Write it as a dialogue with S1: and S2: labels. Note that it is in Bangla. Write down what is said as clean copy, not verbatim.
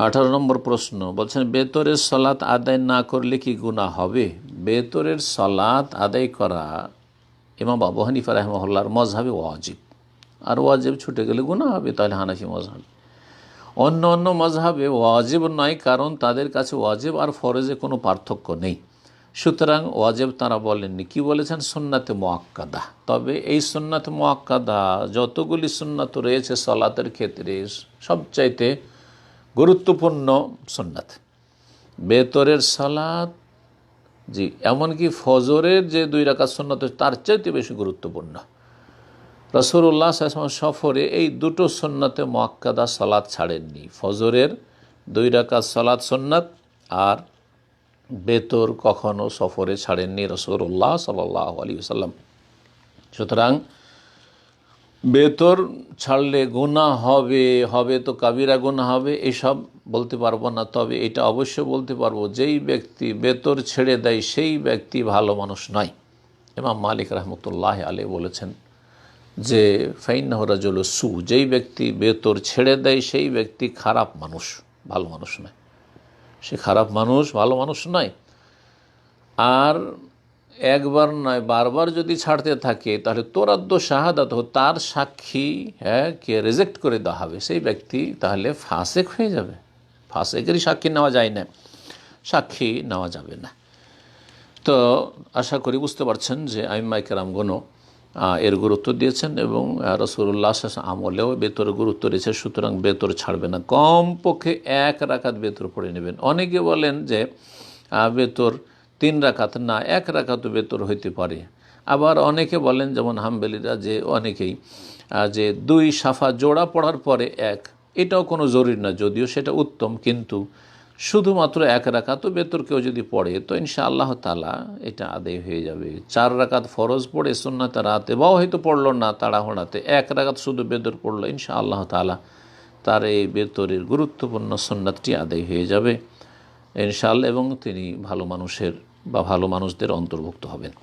S1: 18 নম্বর প্রশ্ন বলছেন, বেতরের সালাত আদায় না করলে কি গুনাহ হবে? বেতরের সালাত আদায় করা ইমাম আবু হানিফা রাহিমাহুল্লাহর মযহাবে ওয়াজিব, আর ওয়াজিব ছুটে গেলে গুনাহ হবে। তাহলে হানাফি মযহাব। অন্য অন্য মযহাবে ওয়াজিব নয়, কারণ তাদের কাছে ওয়াজিব আর ফরজে কোনো পার্থক্য নেই। সুতরাং ওয়াজিব তারা বলেননি, কি বলেছেন? সুন্নাতে মুআক্কাদা। তবে এই সুন্নাতে মুআক্কাদা যতগুলি সুন্নাত রয়েছে সালাতের ক্ষেত্রে সবচাইতে গুরুত্বপূর্ণ সুন্নাত বেতরের সালাত। জি, এমনকি ফজরের যে 2 রাকাত সুন্নাত তার চাইতে বেশি গুরুত্বপূর্ণ। রাসূলুল্লাহ সাল্লাল্লাহু আলাইহি ওয়াসাল্লাম সফরে এই দুটো সুন্নাতে মুআক্কাদা সালাত ছাড়েননি। ফজরের 2 রাকাত সালাত সুন্নাত আর বেতর কখনো সফরে ছাড়েননি রাসূলুল্লাহ সাল্লাল্লাহু আলাইহি ওয়াসাল্লাম। সুতরাং বেতর ছাড়লে গুনাহ হবে তো কাবিরা গুনাহ হবে, এসব বলতে পারবো না। তবে এটা অবশ্য বলতে পারবো, যেই ব্যক্তি বেতর ছেড়ে দেয় সেই ব্যক্তি ভালো মানুষ নয়। ইমাম মালিক রহমতুল্লাহ আলাইহি বলেছেন যে ফাইন্নাহু রাজুলু সু, যেই ব্যক্তি বেতর ছেড়ে দেয় সেই ব্যক্তি খারাপ মানুষ, ভালো মানুষ নয়। সে খারাপ মানুষ, ভালো মানুষ নয়। আর একবার নয় বারবার যদি ছাড়তে থাকে তাহলে তোরাদ্দ শাহাদাত, তার সাক্ষী কে রিজেক্ট করে দেওয়া হবে, সেই ব্যক্তি তাহলে ফাসেক হয়ে যাবে। ফাসেকেরই সাক্ষী নেওয়া যায় না, সাক্ষী নেওয়া যাবে না। তো আশা করি বুঝতে পারছেন যে আইম্মায়ে কেরামগণ এর গুরুত্ব দিয়েছেন এবং রাসূলুল্লাহ সাল্লাল্লাহু আলাইহি ওয়াসাল্লাম আমলেও বেতরের গুরুত্ব রয়েছে। সুতরাং বেতর ছাড়বে না, কমপক্ষে 1 রাকাত বেতর পড়ে নেবেন। অনেকে বলেন যে বেতর 3 রাকাত না, 1 রাকাতও বেতর হইতে পারে। আবার অনেকে বলেন, যেমন হাম্বলীরা, যে অনেকেই যে 2 সাফা জোড়া পড়ার পরে 1, এটাও কোনো জরুরি না, যদিও সেটা উত্তম, কিন্তু শুধুমাত্র 1 রাকাতও বেতর কেউ যদি পড়ে তো ইনশাআল্লাহ তাআলা এটা আদায় হয়ে যাবে। 4 রাকাত ফরজ পড়ে সুন্নাতে রাতে বা হয়তো পড়লো না তাড়াহুড়াতে, 1 রাকাত শুধু বেতর পড়লো, ইনশাআল্লাহ তাআলা তার এই বেতরের গুরুত্বপূর্ণ সুন্নাতটি আদায় হয়ে যাবে ইনশাআল্লাহ, এবং তিনি ভালো মানুষের বা ভালো মানুষদের অন্তর্ভুক্ত হবেন।